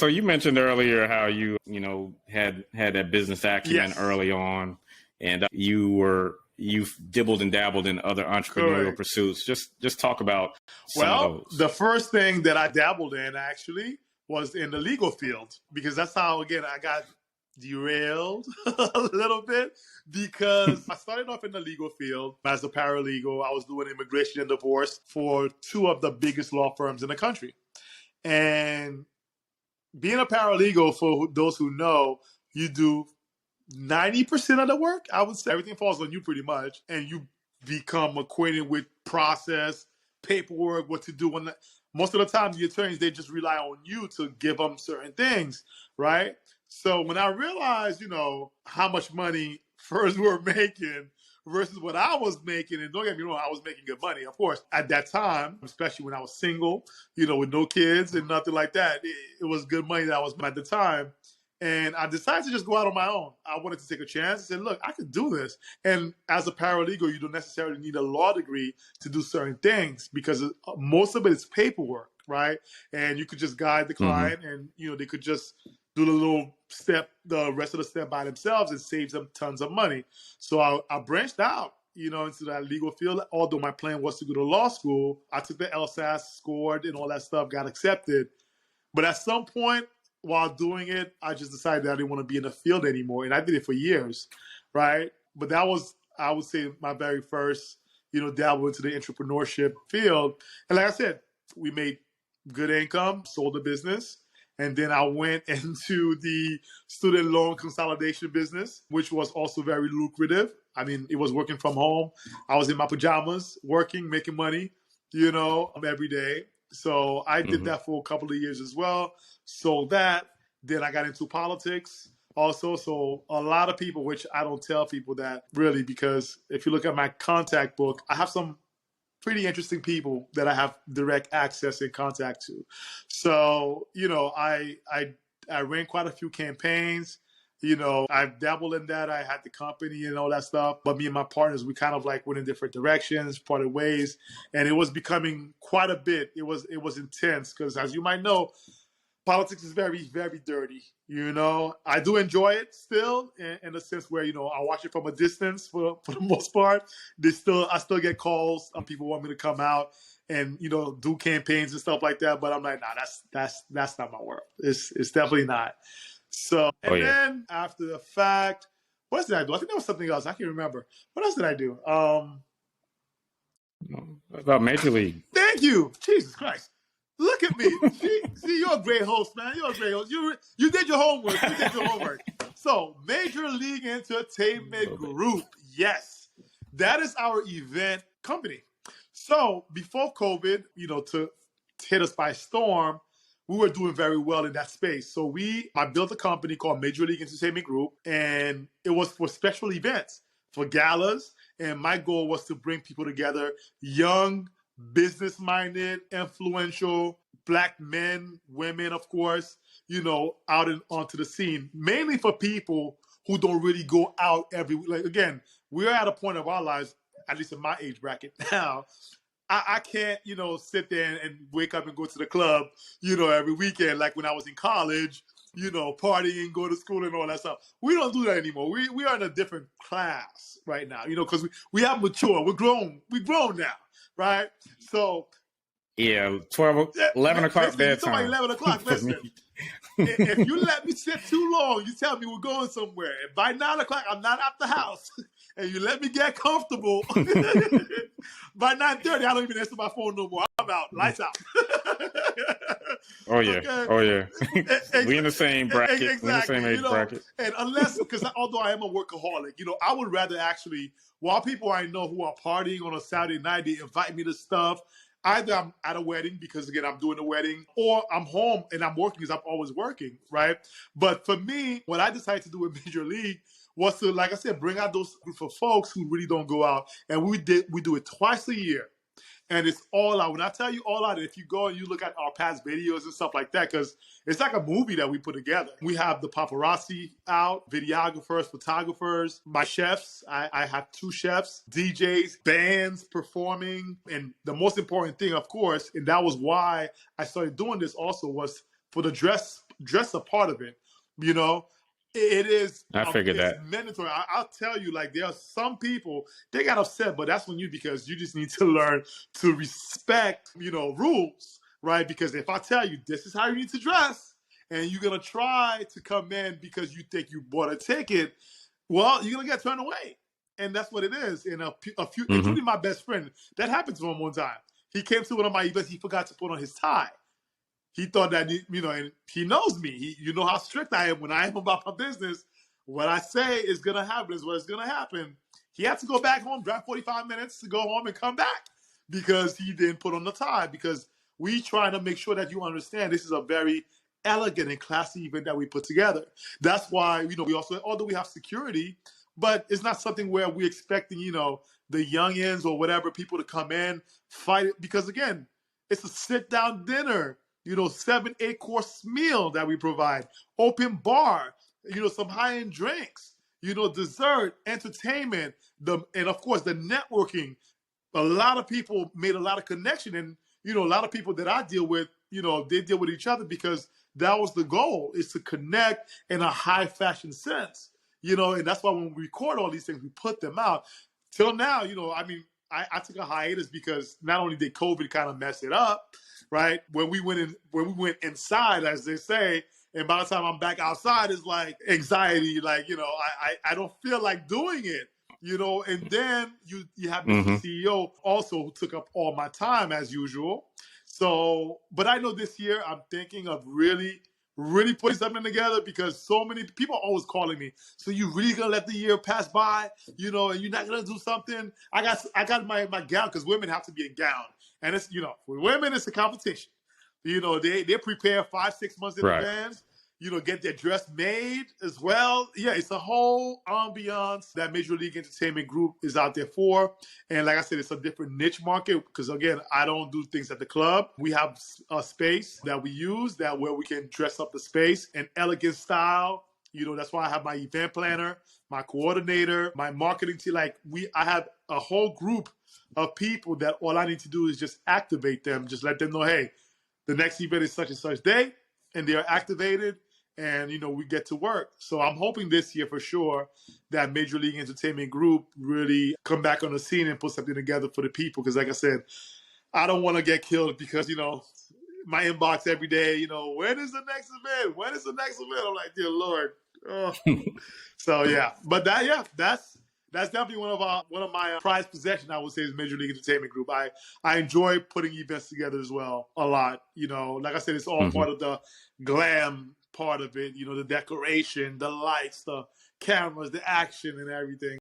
So you mentioned earlier how you had that business acumen Yes. early on, and you've dibbled and dabbled in other entrepreneurial Correct. pursuits. Just talk about some of Well, those. the first thing that I dabbled in actually was in the legal field, because that's how, again, I got derailed a little bit, because I started off in the legal field as a paralegal. I was doing immigration and divorce for two of the biggest law firms in the country. And being a paralegal, for those who know, you do 90% of the work. I would say everything falls on you pretty much, and you become acquainted with process, paperwork, what to do. And most of the time, the attorneys, they just rely on you to give them certain things, right? So when I realized, how much money first were making versus what I was making, and don't get me wrong, I was making good money, of course. At that time, especially when I was single, with no kids and nothing like that, it was good money that I was at the time. And I decided to just go out on my own. I wanted to take a chance. I said, look, I could do this. And as a paralegal, you don't necessarily need a law degree to do certain things, because most of it is paperwork, right? And you could just guide the client, and, they could just do the rest of the step by themselves, and save them tons of money. So I branched out, into that legal field. Although my plan was to go to law school, I took the LSAT, scored and all that stuff, got accepted. But at some point, while doing it, I just decided that I didn't want to be in the field anymore. And I did it for years, right? But that was, I would say, my very first, dabble into the entrepreneurship field. And like I said, we made good income, sold the business. And then I went into the student loan consolidation business, which was also very lucrative. I mean, it was working from home. I was in my pajamas, working, making money, every day. So I did that for a couple of years as well. Sold that. Then I got into politics also. So a lot of people, which I don't tell people that really, because if you look at my contact book, I have some pretty interesting people that I have direct access and contact to. So, I ran quite a few campaigns. I've dabbled in that. I had the company and all that stuff. But me and my partners, we kind of like went in different directions, parted ways. And it was becoming quite a bit. It was intense, because as you might know, politics is very, very dirty. I do enjoy it still, in a sense where, I watch it from a distance for the most part. I still get calls. People want me to come out and, do campaigns and stuff like that. But I'm like, nah, that's not my world. It's definitely not. So, then after the fact, what else did I do? I think there was something else. I can't remember. What else did I do? About Major League. Thank you. Jesus Christ. Look at me. See, you're a great host, man. You're a great host. You did your homework. So, Major League Entertainment Group. Yes. That is our event company. So, before COVID, to hit us by storm, we were doing very well in that space. So I built a company called Major League Entertainment Group, and it was for special events, for galas. And my goal was to bring people together, young, business-minded, influential, Black men, women, of course, out and onto the scene, mainly for people who don't really go out every week. Like, again, we're at a point of our lives, at least in my age bracket now, I can't, sit there and wake up and go to the club, every weekend, like when I was in college, partying, go to school and all that stuff. We don't do that anymore. We are in a different class right now, because we have matured. We're grown. We're grown now, right? So... Yeah, 11 o'clock bedtime. 11 o'clock, listen. If you let me sit too long, you tell me we're going somewhere. And by 9 o'clock, I'm not at the house. And you let me get comfortable. By 9:30, I don't even answer my phone no more. I'm out. Lights out. Oh, yeah. Okay? Oh, yeah. We in the same bracket. Exactly. We in the same age bracket. And because although I am a workaholic, I would rather actually, while people I know who are partying on a Saturday night, they invite me to stuff. Either I'm at a wedding, because, again, I'm doing a wedding, or I'm home and I'm working, because I'm always working, right? But for me, what I decided to do with Major League was to, like I said, bring out those group of folks who really don't go out. And we do it twice a year. And it's all out. When I tell you all out, if you go and you look at our past videos and stuff like that, because it's like a movie that we put together. We have the paparazzi out, videographers, photographers, my chefs. I have 2 chefs, DJs, bands performing. And the most important thing, of course, and that was why I started doing this also, was for the dress dress a part of it. You know, it is I figured it's that. mandatory. I'll tell you, like there are some people they got upset, but that's on you because you just need to learn to respect, rules, right? Because if I tell you this is how you need to dress, and you're gonna try to come in because you think you bought a ticket, well, you're gonna get turned away, and that's what it is. And a few, Hmm. including my best friend, that happened to him one time. He came to one of my events. He forgot to put on his tie. He thought that, and he knows me. You know how strict I am when I am about my business. What I say is going to happen is what is going to happen. He had to go back home, drive 45 minutes to go home and come back because he didn't put on the tie. Because we trying to make sure that you understand this is a very elegant and classy event that we put together. That's why, we also, although we have security, but it's not something where we're expecting, the youngins or whatever people to come in, fight it. Because again, it's a sit down dinner. 7, 8 course meal that we provide, open bar, some high end drinks, dessert, entertainment, and of course the networking. A lot of people made a lot of connection, and a lot of people that I deal with, they deal with each other because that was the goal, is to connect in a high fashion sense, and that's why when we record all these things, we put them out. Till now, I took a hiatus because not only did COVID kind of mess it up, right? When we went inside, as they say, and by the time I'm back outside, it's like anxiety, like, I don't feel like doing it, and then you have Mr. Hmm. CEO also who took up all my time as usual. So, but I know this year I'm thinking of really putting something together because so many people are always calling me. So you really gonna let the year pass by, and you're not gonna do something? I got my gown because women have to be in gown, and it's for women it's a competition. They prepare 5-6 months in Right. advance. Get their dress made as well. Yeah, it's a whole ambiance that Major League Entertainment Group is out there for. And like I said, it's a different niche market because, again, I don't do things at the club. We have a space that we use where we can dress up the space in elegant style. That's why I have my event planner, my coordinator, my marketing team. I have a whole group of people that all I need to do is just activate them, just let them know, hey, the next event is such and such day, and they are activated, and we get to work. So I'm hoping this year for sure that Major League Entertainment Group really come back on the scene and put something together for the people. Because like I said, I don't want to get killed because my inbox every day. When is the next event? When is the next event? I'm like, dear Lord. Oh. So yeah, but that's definitely one of my prized possessions. I would say is Major League Entertainment Group. I enjoy putting events together as well a lot. Like I said, it's all part of the glam part of it. The decoration, the lights, the cameras, the action, and everything.